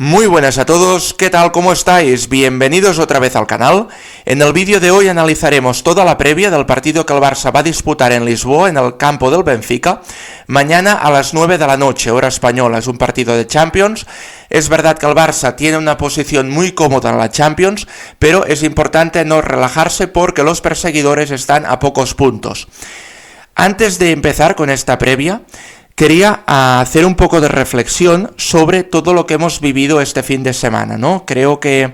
Muy buenas a todos, ¿qué tal? ¿Cómo estáis? Bienvenidos otra vez al canal. En el vídeo de hoy analizaremos toda la previa del partido que el Barça va a disputar en Lisboa, en el campo del Benfica, mañana a las 9 de la noche, hora española. Es un partido de Champions. Es verdad que el Barça tiene una posición muy cómoda en la Champions, pero es importante no relajarse porque los perseguidores están a pocos puntos. Antes de empezar con esta previa, quería hacer un poco de reflexión sobre todo lo que hemos vivido este fin de semana, ¿no? Creo que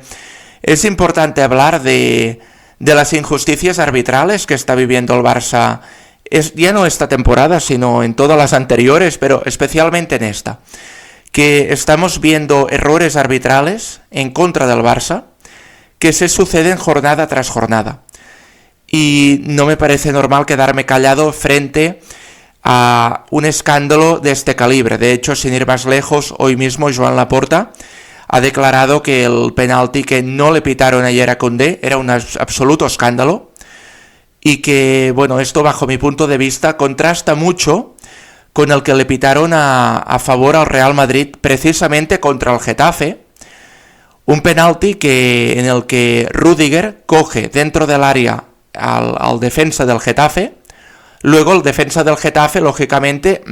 es importante hablar de las injusticias arbitrales que está viviendo el Barça, ya no esta temporada, sino en todas las anteriores, pero especialmente en esta. Que estamos viendo errores arbitrales en contra del Barça que se suceden jornada tras jornada. Y no me parece normal quedarme callado frente a un escándalo de este calibre. De hecho, sin ir más lejos, hoy mismo Joan Laporta ha declarado que el penalti que no le pitaron ayer a Koundé era un absoluto escándalo y que, bueno, esto bajo mi punto de vista contrasta mucho con el que le pitaron a favor al Real Madrid precisamente contra el Getafe, un penalti en el que Rüdiger coge dentro del área al defensa del Getafe. Luego el defensa del Getafe, lógicamente,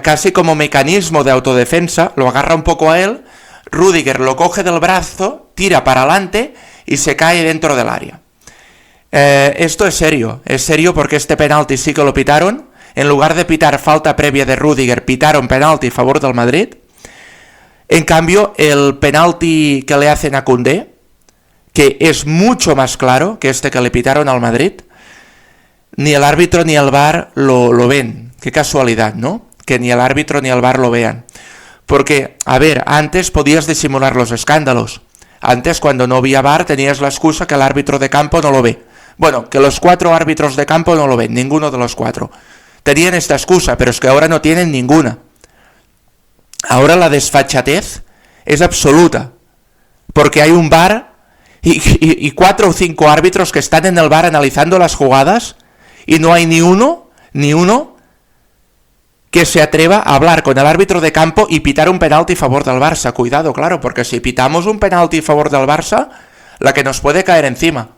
casi como mecanismo de autodefensa, lo agarra un poco a él, Rüdiger lo coge del brazo, tira para adelante y se cae dentro del área. Esto es serio porque este penalti sí que lo pitaron. En lugar de pitar falta previa de Rüdiger, pitaron penalti a favor del Madrid. En cambio, el penalti que le hacen a Koundé, que es mucho más claro que este que le pitaron al Madrid, ni el árbitro ni el VAR lo ven. Qué casualidad, ¿no? Que ni el árbitro ni el VAR lo vean. Porque, a ver, antes podías disimular los escándalos. Antes, cuando no había VAR, tenías la excusa que el árbitro de campo no lo ve. Bueno, que los 4 árbitros de campo no lo ven, ninguno de los 4. Tenían esta excusa, pero es que ahora no tienen ninguna. Ahora la desfachatez es absoluta. Porque hay un VAR y 4 o 5 árbitros que están en el VAR analizando las jugadas y no hay ni uno que se atreva a hablar con el árbitro de campo y pitar un penalti a favor del Barça. Cuidado, claro, porque si pitamos un penalti a favor del Barça, la que nos puede caer encima.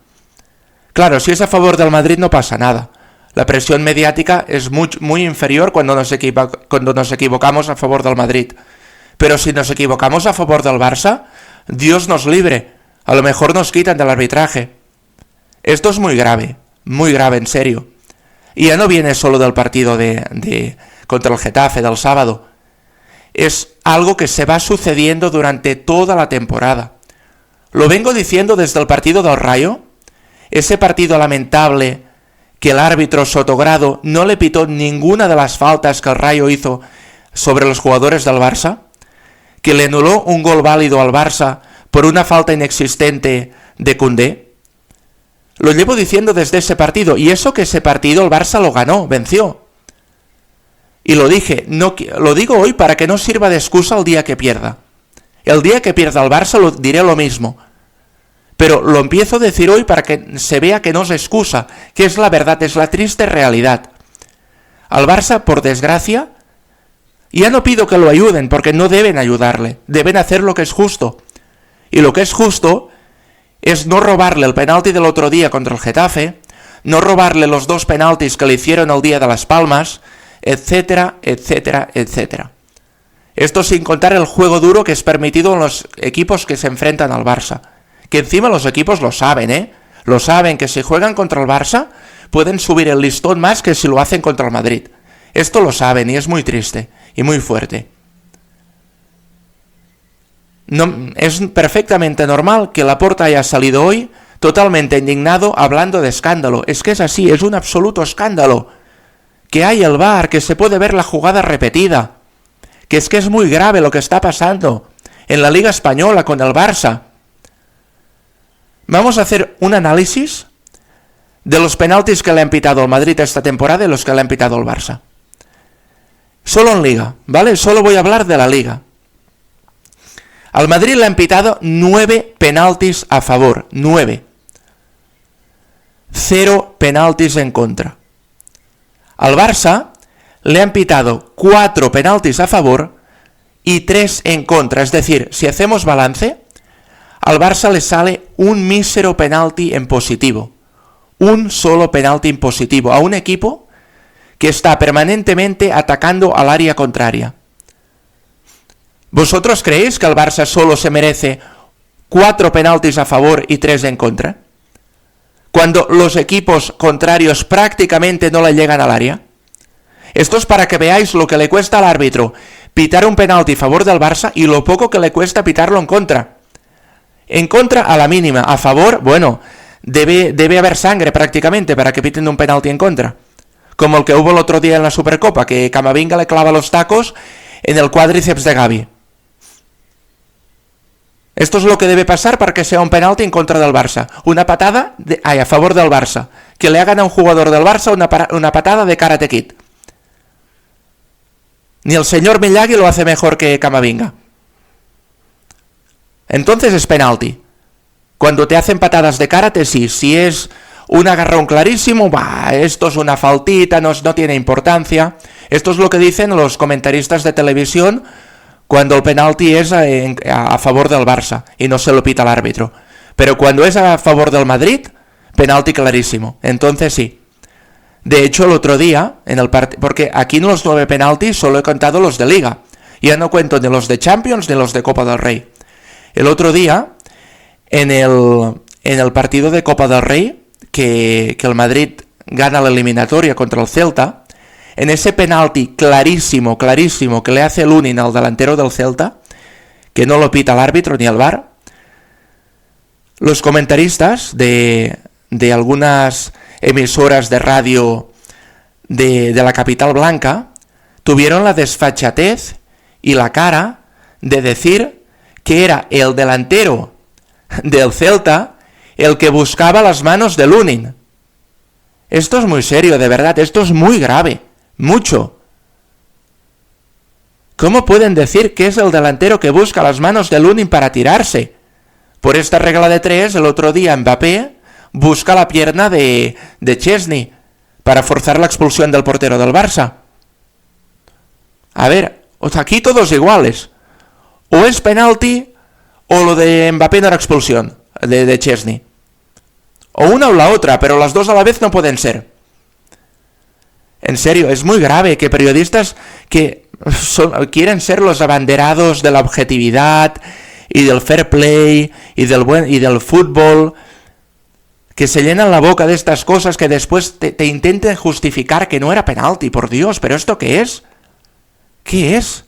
Claro, si es a favor del Madrid no pasa nada. La presión mediática es muy inferior cuando nos equivocamos a favor del Madrid. Pero si nos equivocamos a favor del Barça, Dios nos libre. A lo mejor nos quitan del arbitraje. Esto es muy grave, en serio. Y ya no viene solo del partido contra el Getafe del sábado. Es algo que se va sucediendo durante toda la temporada. Lo vengo diciendo desde el partido del Rayo, ese partido lamentable que el árbitro Sotogrado no le pitó ninguna de las faltas que el Rayo hizo sobre los jugadores del Barça, que le anuló un gol válido al Barça por una falta inexistente de Koundé. Lo llevo diciendo desde ese partido, y eso que ese partido el Barça lo ganó, venció. Y lo dije, lo digo hoy para que no sirva de excusa el día que pierda. El día que pierda el Barça lo diré lo mismo. Pero lo empiezo a decir hoy para que se vea que no es excusa, que es la verdad, es la triste realidad. Al Barça, por desgracia, ya no pido que lo ayuden, porque no deben ayudarle, deben hacer lo que es justo. Y lo que es justo es no robarle el penalti del otro día contra el Getafe, no robarle los 2 penaltis que le hicieron el día de Las Palmas, etcétera, etcétera, etcétera. Esto sin contar el juego duro que es permitido en los equipos que se enfrentan al Barça. Que encima los equipos lo saben, Lo saben, que si juegan contra el Barça pueden subir el listón más que si lo hacen contra el Madrid. Esto lo saben y es muy triste y muy fuerte. No, es perfectamente normal que Laporta haya salido hoy totalmente indignado hablando de escándalo. Es que es así, es un absoluto escándalo. Que hay el VAR, que se puede ver la jugada repetida. Que es muy grave lo que está pasando en la Liga Española con el Barça. Vamos a hacer un análisis de los penaltis que le han pitado al Madrid esta temporada y los que le han pitado al Barça. Solo en Liga, ¿vale? Solo voy a hablar de la Liga. Al Madrid le han pitado 9 penaltis a favor, 9. 0 penaltis en contra. Al Barça le han pitado 4 penaltis a favor y 3 en contra. Es decir, si hacemos balance, al Barça le sale un mísero penalti en positivo. Un solo penalti en positivo a un equipo que está permanentemente atacando al área contraria. ¿Vosotros creéis que el Barça solo se merece 4 penaltis a favor y 3 en contra? Cuando los equipos contrarios prácticamente no le llegan al área. Esto es para que veáis lo que le cuesta al árbitro pitar un penalti a favor del Barça y lo poco que le cuesta pitarlo en contra. En contra a la mínima, a favor, bueno, debe haber sangre prácticamente para que piten un penalti en contra. Como el que hubo el otro día en la Supercopa, que Camavinga le clava los tacos en el cuádriceps de Gavi. Esto es lo que debe pasar para que sea un penalti en contra del Barça. Una patada a favor del Barça. Que le hagan a un jugador del Barça una patada de Karate Kid. Ni el señor Miyagi lo hace mejor que Camavinga. Entonces es penalti. Cuando te hacen patadas de karate, sí. Si es un agarrón clarísimo, esto es una faltita, no tiene importancia. Esto es lo que dicen los comentaristas de televisión cuando el penalti es a favor del Barça y no se lo pita el árbitro. Pero cuando es a favor del Madrid, penalti clarísimo. Entonces sí. De hecho, el otro día, porque aquí en los 9 penaltis solo he contado los de Liga. Ya no cuento ni los de Champions ni los de Copa del Rey. El otro día, en el partido de Copa del Rey, que el Madrid gana la eliminatoria contra el Celta, en ese penalti clarísimo que le hace Lunin al delantero del Celta, que no lo pita el árbitro ni el VAR, los comentaristas de algunas emisoras de radio de la capital blanca tuvieron la desfachatez y la cara de decir que era el delantero del Celta el que buscaba las manos de Lunin. Esto es muy serio, de verdad, esto es muy grave, mucho. ¿Cómo pueden decir que es el delantero que busca las manos de Lunin para tirarse? Por esta regla de 3, el otro día Mbappé busca la pierna de Chesney para forzar la expulsión del portero del Barça. A ver, aquí todos iguales. O es penalti o lo de Mbappé no era expulsión de Chesney. O una o la otra, pero las dos a la vez no pueden ser. En serio, es muy grave que periodistas que quieren ser los abanderados de la objetividad y del fair play y del fútbol, que se llenan la boca de estas cosas que después te intenten justificar que no era penalti, por Dios, pero ¿esto qué es? ¿Qué es?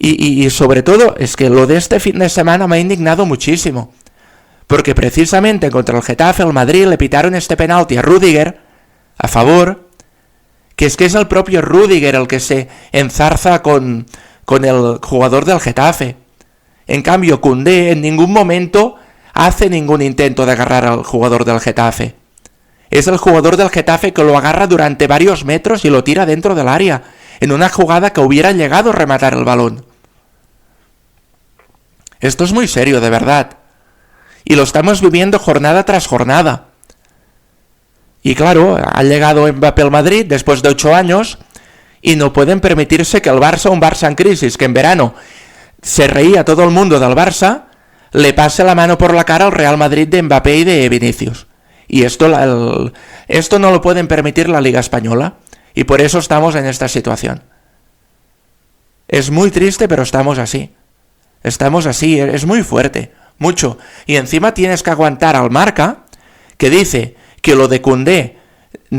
Y sobre todo, es que lo de este fin de semana me ha indignado muchísimo, porque precisamente contra el Getafe, el Madrid, le pitaron este penalti a Rüdiger, a favor, que es el propio Rüdiger el que se enzarza con el jugador del Getafe. En cambio, Koundé en ningún momento hace ningún intento de agarrar al jugador del Getafe. Es el jugador del Getafe que lo agarra durante varios metros y lo tira dentro del área, en una jugada que hubiera llegado a rematar el balón. Esto es muy serio, de verdad. Y lo estamos viviendo jornada tras jornada. Y claro, ha llegado Mbappé al Madrid después de 8 años y no pueden permitirse que el Barça, un Barça en crisis, que en verano se reía todo el mundo del Barça, le pase la mano por la cara al Real Madrid de Mbappé y de Vinicius. Y esto no lo pueden permitir la Liga Española. Y por eso estamos en esta situación. Es muy triste, pero estamos así. Estamos así, es muy fuerte, mucho. Y encima tienes que aguantar al Marca, que dice que lo de Koundé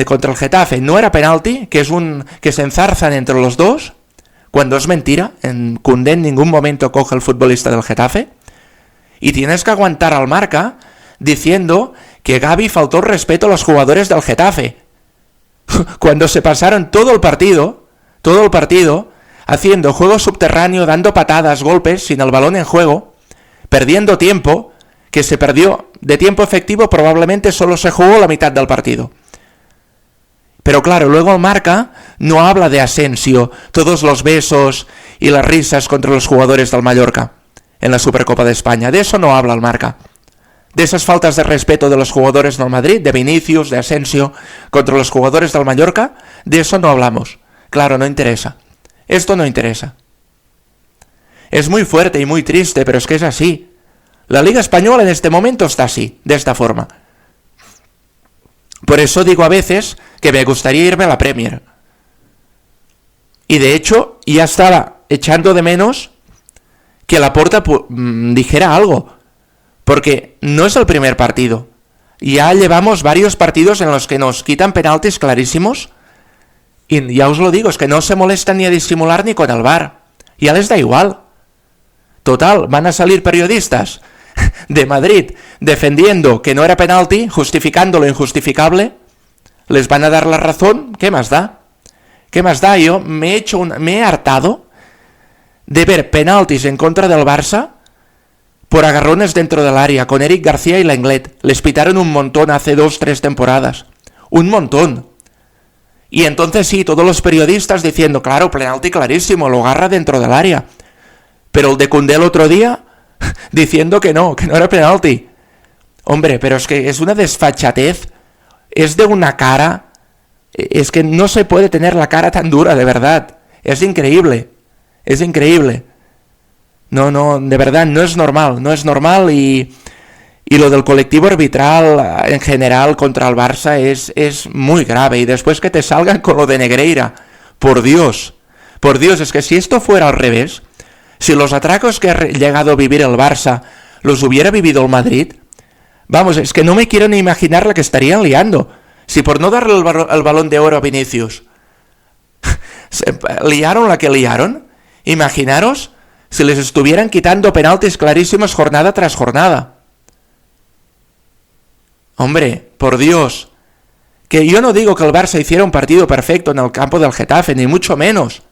contra el Getafe no era penalti, que se enzarzan entre los dos, cuando es mentira. Koundé en ningún momento coge el futbolista del Getafe. Y tienes que aguantar al Marca diciendo que Gavi faltó el respeto a los jugadores del Getafe, cuando se pasaron todo el partido, haciendo juego subterráneo, dando patadas, golpes, sin el balón en juego, perdiendo tiempo, que se perdió de tiempo efectivo, probablemente solo se jugó la mitad del partido. Pero claro, luego el Marca no habla de Asensio, todos los besos y las risas contra los jugadores del Mallorca en la Supercopa de España. De eso no habla el Marca. De esas faltas de respeto de los jugadores del Madrid, de Vinicius, de Asensio, contra los jugadores del Mallorca, de eso no hablamos. Claro, no interesa. Esto no interesa. Es muy fuerte y muy triste, pero es que es así. La Liga Española en este momento está así, de esta forma. Por eso digo a veces que me gustaría irme a la Premier. Y de hecho, ya estaba echando de menos que Laporta dijera algo. Porque no es el primer partido. Ya llevamos varios partidos en los que nos quitan penaltis clarísimos. Y ya os lo digo, es que no se molestan ni a disimular ni con el VAR. Ya les da igual. Total, van a salir periodistas de Madrid defendiendo que no era penalti, justificando lo injustificable. Les van a dar la razón. ¿Qué más da? ¿Qué más da? Yo me he hartado de ver penaltis en contra del Barça por agarrones dentro del área con Eric García y Lenglet. Les pitaron un montón hace 2-3 temporadas. Un montón. Y entonces sí, todos los periodistas diciendo, claro, penalti clarísimo, lo agarra dentro del área. Pero el de Koundé el otro día diciendo que no era penalti. Hombre, pero es que es una desfachatez, es de una cara, es que no se puede tener la cara tan dura, de verdad. Es increíble, es increíble. No, de verdad, no es normal y lo del colectivo arbitral en general contra el Barça es muy grave. Y después que te salgan con lo de Negreira, por Dios, es que si esto fuera al revés, si los atracos que ha llegado a vivir el Barça los hubiera vivido el Madrid, vamos, es que no me quiero ni imaginar la que estarían liando. Si por no darle el balón de oro a Vinicius liaron la que liaron, imaginaros si les estuvieran quitando penaltis clarísimos jornada tras jornada. Hombre, por Dios, que yo no digo que el Barça hiciera un partido perfecto en el campo del Getafe, ni mucho menos,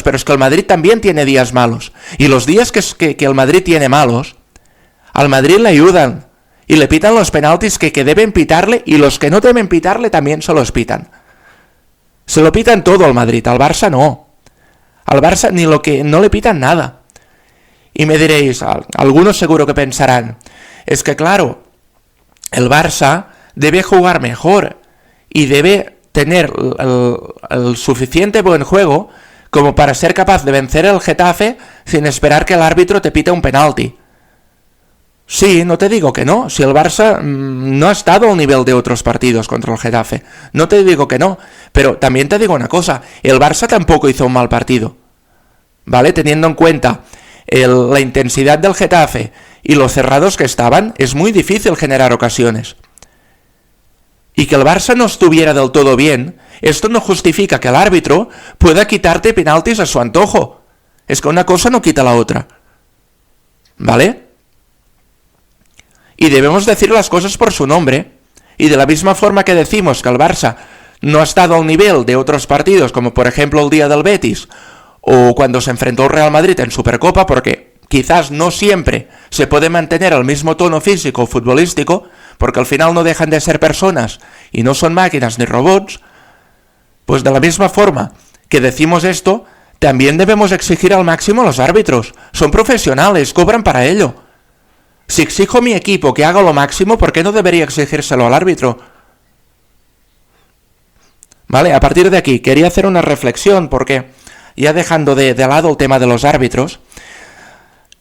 pero es que el Madrid también tiene días malos. Y los días que el Madrid tiene malos, al Madrid le ayudan y le pitan los penaltis que deben pitarle, y los que no deben pitarle también se los pitan. Se lo pitan todo al Madrid, al Barça no. Al Barça ni lo que no le pitan nada. Y me diréis, algunos seguro que pensarán, es que claro, el Barça debe jugar mejor y debe tener el suficiente buen juego como para ser capaz de vencer al Getafe sin esperar que el árbitro te pite un penalti. Sí, no te digo que no, si el Barça no ha estado al nivel de otros partidos contra el Getafe, no te digo que no, pero también te digo una cosa, el Barça tampoco hizo un mal partido, ¿vale? Teniendo en cuenta la intensidad del Getafe y lo cerrados que estaban, es muy difícil generar ocasiones. Y que el Barça no estuviera del todo bien, esto no justifica que el árbitro pueda quitarte penaltis a su antojo. Es que una cosa no quita la otra, ¿vale? Y debemos decir las cosas por su nombre. Y de la misma forma que decimos que el Barça no ha estado al nivel de otros partidos, como por ejemplo el día del Betis, o cuando se enfrentó al Real Madrid en Supercopa, porque quizás no siempre se puede mantener el mismo tono físico o futbolístico, porque al final no dejan de ser personas y no son máquinas ni robots, pues de la misma forma que decimos esto, también debemos exigir al máximo a los árbitros. Son profesionales, cobran para ello. Si exijo a mi equipo que haga lo máximo, ¿por qué no debería exigírselo al árbitro? Vale, a partir de aquí quería hacer una reflexión, porque ya dejando de lado el tema de los árbitros,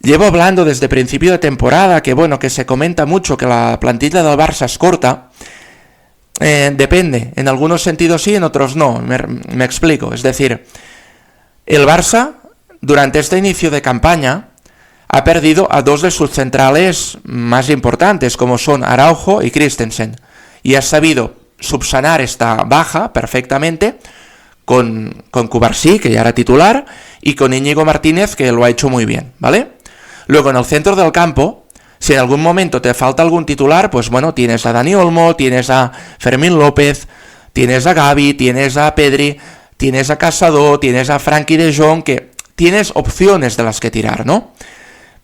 llevo hablando desde principio de temporada que se comenta mucho que la plantilla del Barça es corta. Depende, en algunos sentidos sí, en otros no, me explico. Es decir, el Barça, durante este inicio de campaña, ha perdido a dos de sus centrales más importantes, como son Araujo y Christensen, y ha sabido subsanar esta baja perfectamente con Cubarsí, que ya era titular, y con Íñigo Martínez, que lo ha hecho muy bien, ¿vale? Luego, en el centro del campo, si en algún momento te falta algún titular, pues tienes a Dani Olmo, tienes a Fermín López, tienes a Gavi, tienes a Pedri, tienes a Casado, tienes a Frenkie de Jong, que tienes opciones de las que tirar, ¿no?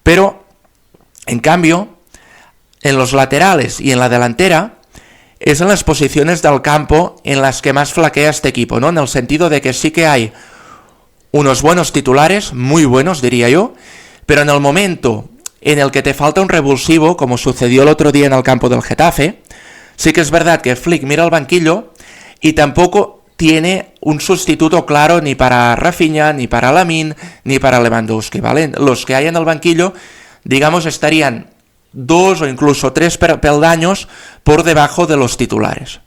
Pero, en cambio, en los laterales y en la delantera, es en las posiciones del campo en las que más flaquea este equipo, ¿no? En el sentido de que sí que hay unos buenos titulares, muy buenos diría yo, pero en el momento en el que te falta un revulsivo, como sucedió el otro día en el campo del Getafe, sí que es verdad que Flick mira al banquillo y tampoco tiene un sustituto claro ni para Rafinha, ni para Lamine, ni para Lewandowski, ¿vale? Los que hay en el banquillo, digamos, estarían 2 o incluso 3 peldaños por debajo de los titulares.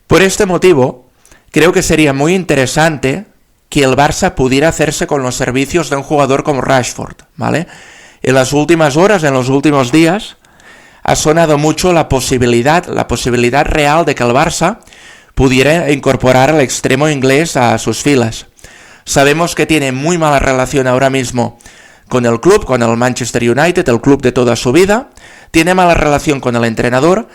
Por este motivo, creo que sería muy interesante que el Barça pudiera hacerse con los servicios de un jugador como Rashford, ¿vale? En las últimas horas, en los últimos días, ha sonado mucho la posibilidad real de que el Barça pudiera incorporar al extremo inglés a sus filas. Sabemos que tiene muy mala relación ahora mismo con el club, con el Manchester United, el club de toda su vida, tiene mala relación con el entrenador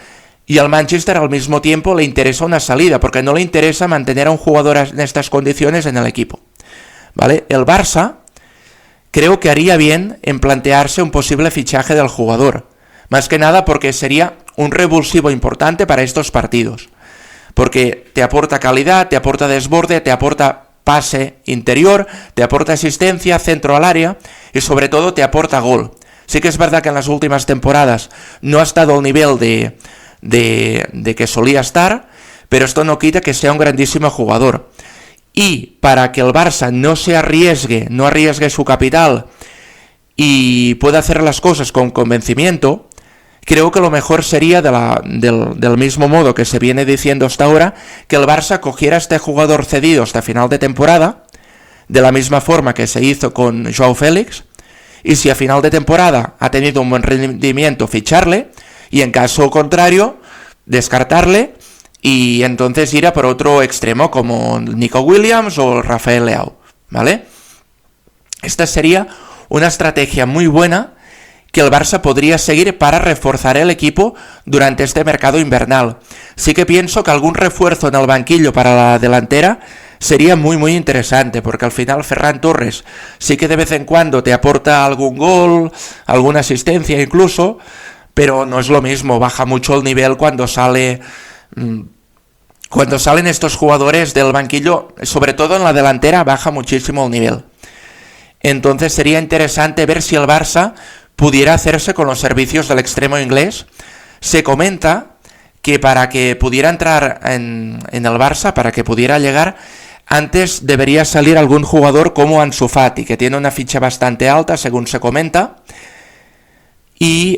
y al Manchester al mismo tiempo le interesa una salida, porque no le interesa mantener a un jugador en estas condiciones en el equipo, ¿vale? El Barça creo que haría bien en plantearse un posible fichaje del jugador, más que nada porque sería un revulsivo importante para estos partidos, porque te aporta calidad, te aporta desborde, te aporta pase interior, te aporta asistencia, centro al área y sobre todo te aporta gol. Sí que es verdad que en las últimas temporadas no ha estado al nivel de que solía estar, pero esto no quita que sea un grandísimo jugador. Y para que el Barça no arriesgue su capital y pueda hacer las cosas con convencimiento, creo que lo mejor sería del mismo modo que se viene diciendo hasta ahora, que el Barça cogiera a este jugador cedido hasta final de temporada, de la misma forma que se hizo con Joao Félix, y si a final de temporada ha tenido un buen rendimiento, ficharle, y en caso contrario, descartarle, y entonces ir a por otro extremo como Nico Williams o Rafael Leao, ¿vale? Esta sería una estrategia muy buena que el Barça podría seguir para reforzar el equipo durante este mercado invernal. Sí que pienso que algún refuerzo en el banquillo para la delantera sería muy muy interesante, porque al final Ferran Torres sí que de vez en cuando te aporta algún gol, alguna asistencia incluso, pero no es lo mismo, baja mucho el nivel cuando salen estos jugadores del banquillo, sobre todo en la delantera baja muchísimo el nivel. Entonces sería interesante ver si el Barça pudiera hacerse con los servicios del extremo inglés. Se comenta que para que pudiera entrar en el Barça, para que pudiera llegar, antes debería salir algún jugador como Ansu Fati, que tiene una ficha bastante alta, según se comenta. Y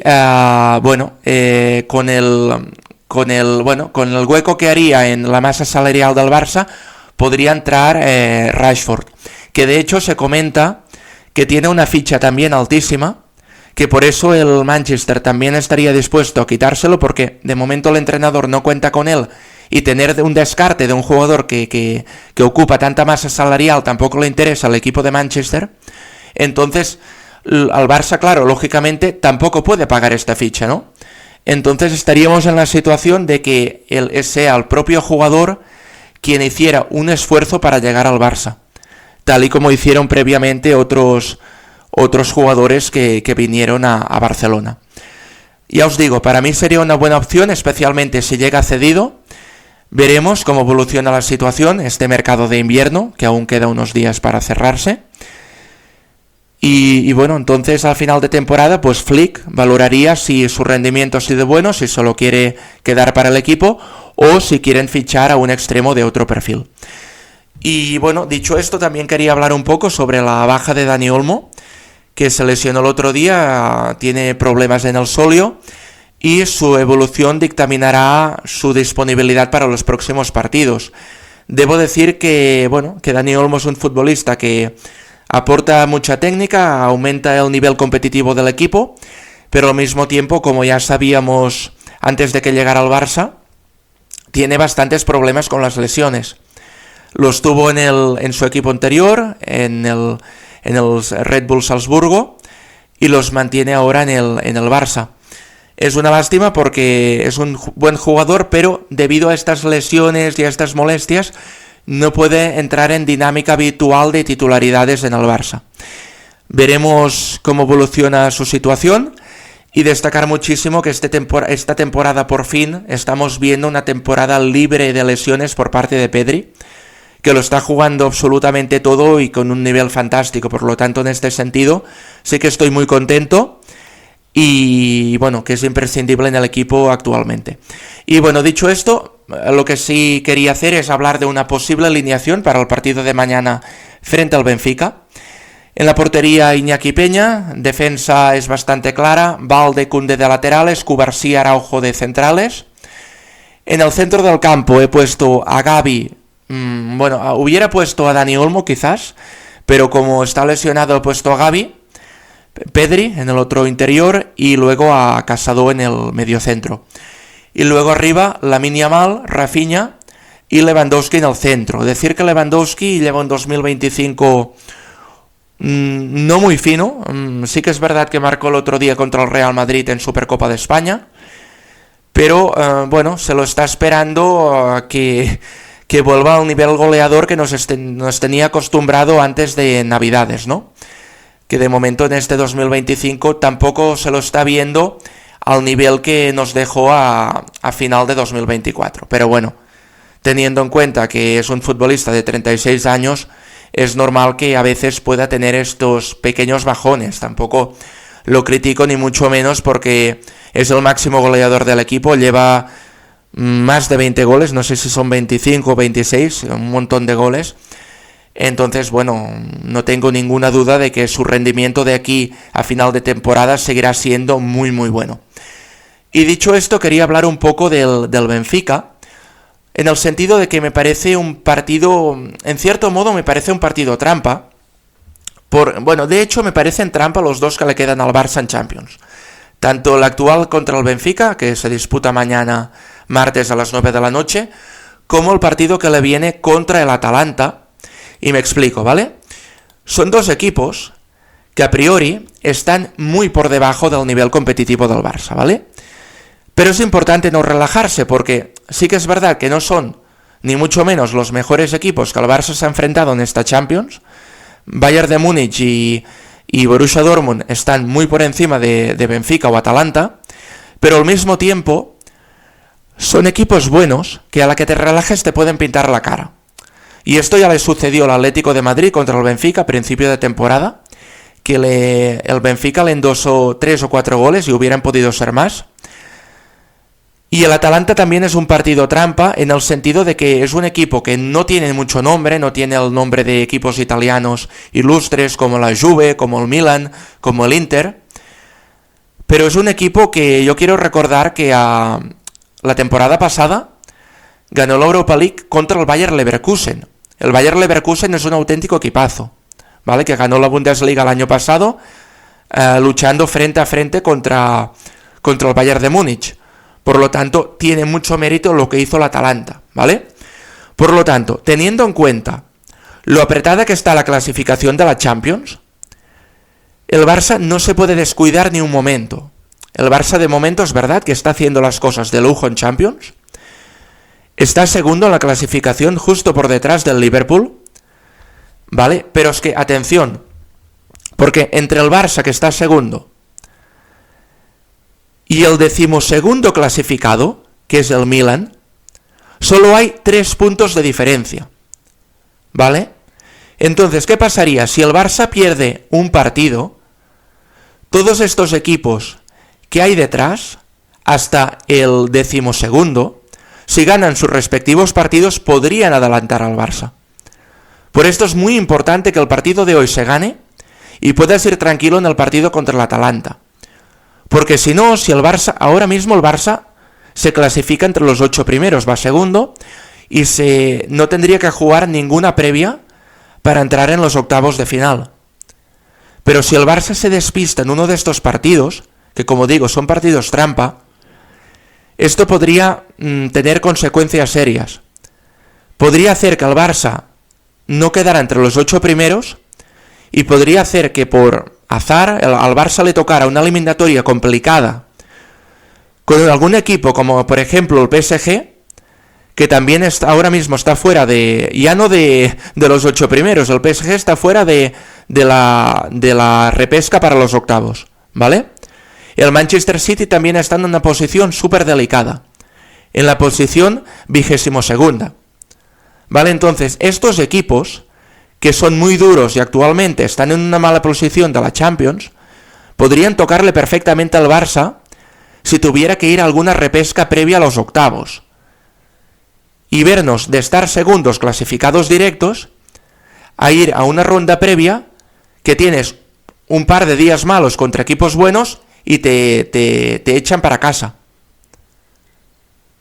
con el hueco que haría en la masa salarial del Barça, podría entrar Rashford, que de hecho se comenta que tiene una ficha también altísima, que por eso el Manchester también estaría dispuesto a quitárselo, porque de momento el entrenador no cuenta con él, y tener un descarte de un jugador que ocupa tanta masa salarial tampoco le interesa al equipo de Manchester. Entonces al Barça, claro, lógicamente tampoco puede pagar esta ficha, ¿no? Entonces estaríamos en la situación de que sea el propio jugador quien hiciera un esfuerzo para llegar al Barça, tal y como hicieron previamente otros jugadores que vinieron a Barcelona. Ya os digo, para mí sería una buena opción, especialmente si llega cedido. Veremos cómo evoluciona la situación, este mercado de invierno, que aún queda unos días para cerrarse. Y bueno, entonces al final de temporada, pues Flick valoraría si su rendimiento ha sido bueno, si solo quiere quedar para el equipo, o si quieren fichar a un extremo de otro perfil. Y bueno, dicho esto, también quería hablar un poco sobre la baja de Dani Olmo, que se lesionó el otro día, tiene problemas en el sóleo, y su evolución dictaminará su disponibilidad para los próximos partidos. Debo decir que Dani Olmo es un futbolista que aporta mucha técnica, aumenta el nivel competitivo del equipo, pero al mismo tiempo, como ya sabíamos antes de que llegara al Barça, tiene bastantes problemas con las lesiones. Los tuvo en su equipo anterior, en el Red Bull Salzburgo, y los mantiene ahora en el Barça. Es una lástima porque es un buen jugador, pero debido a estas lesiones y a estas molestias no puede entrar en dinámica habitual de titularidades en el Barça. Veremos cómo evoluciona su situación y destacar muchísimo que esta temporada por fin estamos viendo una temporada libre de lesiones por parte de Pedri, que lo está jugando absolutamente todo y con un nivel fantástico. Por lo tanto, en este sentido, sí que estoy muy contento y bueno, que es imprescindible en el equipo actualmente. Y bueno, dicho esto, lo que sí quería hacer es hablar de una posible alineación para el partido de mañana frente al Benfica. En la portería Iñaki Peña, defensa es bastante clara, Valde, Koundé de laterales, Cubarsí, Araujo de centrales. En el centro del campo he puesto a Gavi, hubiera puesto a Dani Olmo quizás, pero como está lesionado he puesto a Gavi, Pedri en el otro interior y luego a Casado en el mediocentro. Y luego arriba Lamine Yamal, Rafinha y Lewandowski en el centro. Decir que Lewandowski lleva un 2025 no muy fino. Sí que es verdad que marcó el otro día contra el Real Madrid en Supercopa de España, pero se lo está esperando que vuelva a un nivel goleador que nos tenía acostumbrado antes de Navidades, ¿no? Que de momento en este 2025 tampoco se lo está viendo al nivel que nos dejó a final de 2024. Pero bueno, teniendo en cuenta que es un futbolista de 36 años, es normal que a veces pueda tener estos pequeños bajones. Tampoco lo critico ni mucho menos porque es el máximo goleador del equipo, lleva más de 20 goles, no sé si son 25 o 26, un montón de goles. Entonces, no tengo ninguna duda de que su rendimiento de aquí a final de temporada seguirá siendo muy muy bueno. Y dicho esto, quería hablar un poco del Benfica, en el sentido de que me parece un partido, en cierto modo me parece un partido trampa. De hecho me parecen trampa los dos que le quedan al Barça en Champions. Tanto el actual contra el Benfica, que se disputa mañana martes a las 9 de la noche, como el partido que le viene contra el Atalanta. Y me explico, ¿vale? Son dos equipos que a priori están muy por debajo del nivel competitivo del Barça, ¿vale? Pero es importante no relajarse porque sí que es verdad que no son ni mucho menos los mejores equipos que el Barça se ha enfrentado en esta Champions. Bayern de Múnich y Borussia Dortmund están muy por encima de Benfica o Atalanta, pero al mismo tiempo son equipos buenos que a la que te relajes te pueden pintar la cara. Y esto ya le sucedió al Atlético de Madrid contra el Benfica a principio de temporada, que el Benfica le endosó 3 o 4 goles y hubieran podido ser más. Y el Atalanta también es un partido trampa en el sentido de que es un equipo que no tiene mucho nombre, no tiene el nombre de equipos italianos ilustres como la Juve, como el Milan, como el Inter, pero es un equipo que yo quiero recordar que la temporada pasada ganó la Europa League contra el Bayer Leverkusen. El Bayer Leverkusen es un auténtico equipazo, ¿vale? Que ganó la Bundesliga el año pasado luchando frente a frente contra el Bayern de Múnich. Por lo tanto, tiene mucho mérito lo que hizo el Atalanta, ¿vale? Por lo tanto, teniendo en cuenta lo apretada que está la clasificación de la Champions, el Barça no se puede descuidar ni un momento. El Barça de momento es verdad que está haciendo las cosas de lujo en Champions. Está segundo en la clasificación, justo por detrás del Liverpool, ¿vale? Pero es que, atención, porque entre el Barça, que está segundo, y el 12º clasificado, que es el Milan, solo hay 3 puntos de diferencia, ¿vale? Entonces, ¿qué pasaría? Si el Barça pierde un partido, todos estos equipos que hay detrás, hasta el 12º, si ganan sus respectivos partidos, podrían adelantar al Barça. Por esto es muy importante que el partido de hoy se gane y puedas ir tranquilo en el partido contra el Atalanta. Porque si no, ahora mismo el Barça se clasifica entre los 8 primeros, va segundo, y no tendría que jugar ninguna previa para entrar en los octavos de final. Pero si el Barça se despista en uno de estos partidos, que como digo son partidos trampa, esto podría tener consecuencias serias. Podría hacer que el Barça no quedara entre los 8 primeros y podría hacer que por azar al Barça le tocara una eliminatoria complicada con algún equipo como por ejemplo el PSG, que también ahora mismo está fuera ya no de los 8 primeros, el PSG está fuera de la repesca para los octavos, ¿vale? El Manchester City también está en una posición súper delicada, en la posición 22ª, ¿vale? Entonces, estos equipos, que son muy duros y actualmente están en una mala posición de la Champions, podrían tocarle perfectamente al Barça si tuviera que ir a alguna repesca previa a los octavos. Y vernos de estar segundos clasificados directos a ir a una ronda previa que tienes un par de días malos contra equipos buenos y te echan para casa.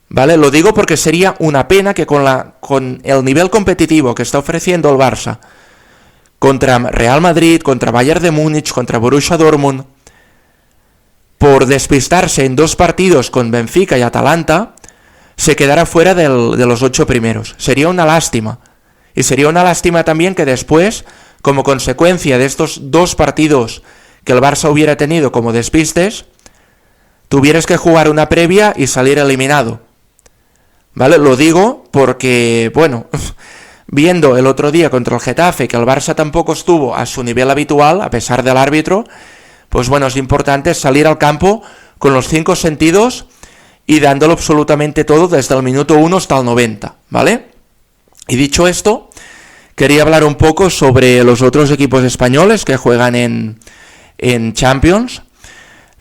¿Vale? Lo digo porque sería una pena que con el nivel competitivo que está ofreciendo el Barça contra Real Madrid, contra Bayern de Múnich, contra Borussia Dortmund, por despistarse en 2 partidos con Benfica y Atalanta, se quedara fuera de los 8 primeros. Sería una lástima. Y sería una lástima también que después, como consecuencia de estos 2 partidos que el Barça hubiera tenido como despistes, tuvieras que jugar una previa y salir eliminado. ¿Vale? Lo digo porque, bueno, viendo el otro día contra el Getafe que el Barça tampoco estuvo a su nivel habitual, a pesar del árbitro, pues bueno, es importante salir al campo con los 5 sentidos y dándolo absolutamente todo desde el minuto 1 hasta el 90, ¿vale? Y dicho esto, quería hablar un poco sobre los otros equipos españoles que juegan en Champions.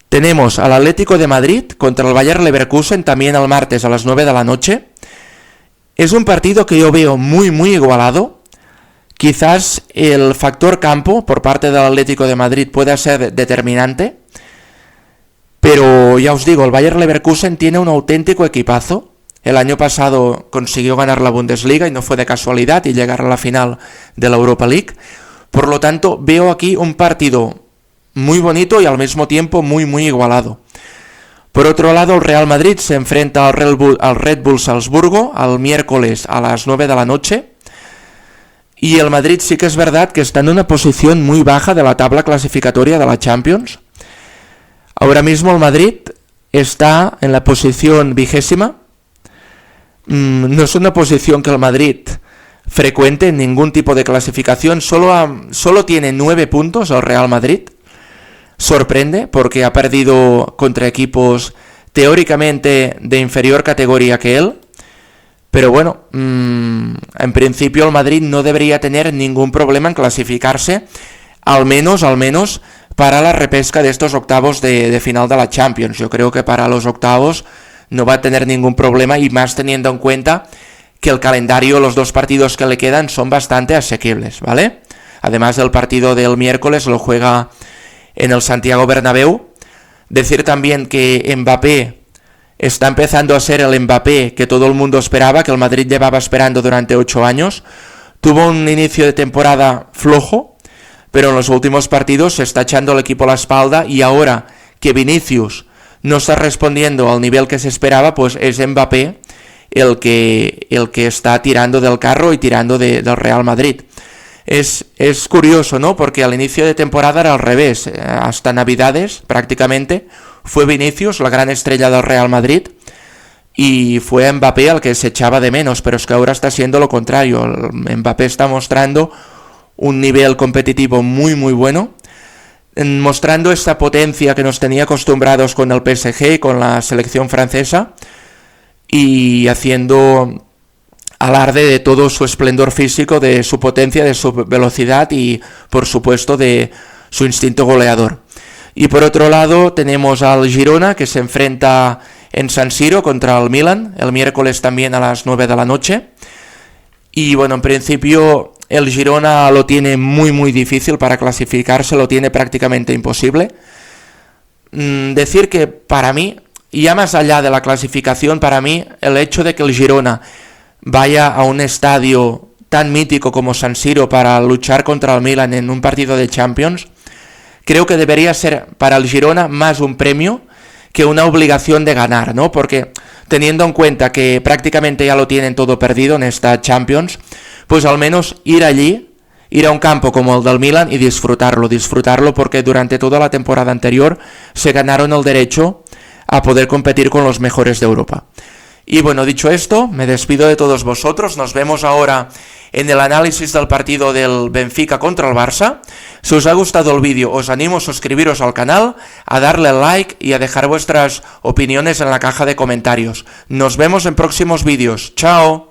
Tenemos al Atlético de Madrid contra el Bayer Leverkusen también el martes a las 9 de la noche. Es un partido que yo veo muy muy igualado. Quizás el factor campo por parte del Atlético de Madrid pueda ser determinante. Pero ya os digo, el Bayer Leverkusen tiene un auténtico equipazo. El año pasado consiguió ganar la Bundesliga y no fue de casualidad y llegar a la final de la Europa League. Por lo tanto, veo aquí un partido muy bonito y al mismo tiempo muy muy igualado. Por otro lado, el Real Madrid se enfrenta al Red Bull Salzburgo al miércoles a las 9 de la noche. Y el Madrid sí que es verdad que está en una posición muy baja de la tabla clasificatoria de la Champions. Ahora mismo el Madrid está en la posición 20ª. No es una posición que el Madrid frecuente en ningún tipo de clasificación. Solo tiene 9 puntos el Real Madrid. Sorprende porque ha perdido contra equipos teóricamente de inferior categoría que él. Pero bueno, en principio el Madrid no debería tener ningún problema en clasificarse, al menos para la repesca de estos octavos de final de la Champions. Yo creo que para los octavos no va a tener ningún problema, y más teniendo en cuenta que el calendario, los 2 partidos que le quedan son bastante asequibles, ¿vale? Además, el partido del miércoles lo juega en el Santiago Bernabéu. Decir también que Mbappé está empezando a ser el Mbappé que todo el mundo esperaba, que el Madrid llevaba esperando durante 8 años. Tuvo un inicio de temporada flojo, pero en los últimos partidos se está echando el equipo a la espalda, y ahora que Vinicius no está respondiendo al nivel que se esperaba, pues es Mbappé el que está tirando del carro y tirando del Real Madrid. Es curioso, ¿no? Porque al inicio de temporada era al revés. Hasta Navidades, prácticamente, fue Vinicius la gran estrella del Real Madrid y fue Mbappé al que se echaba de menos, pero es que ahora está siendo lo contrario. Mbappé está mostrando un nivel competitivo muy muy bueno, mostrando esta potencia que nos tenía acostumbrados con el PSG, con la selección francesa, y haciendo alarde de todo su esplendor físico, de su potencia, de su velocidad y, por supuesto, de su instinto goleador. Y por otro lado tenemos al Girona, que se enfrenta en San Siro contra el Milan, el miércoles también a las 9 de la noche. Y bueno, en principio el Girona lo tiene muy muy difícil para clasificarse, lo tiene prácticamente imposible. Decir que para mí, ya más allá de la clasificación, para mí el hecho de que el Girona vaya a un estadio tan mítico como San Siro para luchar contra el Milan en un partido de Champions, creo que debería ser para el Girona más un premio que una obligación de ganar, ¿no? Porque teniendo en cuenta que prácticamente ya lo tienen todo perdido en esta Champions, pues al menos ir allí, ir a un campo como el del Milan y disfrutarlo, porque durante toda la temporada anterior se ganaron el derecho a poder competir con los mejores de Europa. Y bueno, dicho esto, me despido de todos vosotros. Nos vemos ahora en el análisis del partido del Benfica contra el Barça. Si os ha gustado el vídeo, os animo a suscribiros al canal, a darle like y a dejar vuestras opiniones en la caja de comentarios. Nos vemos en próximos vídeos. ¡Chao!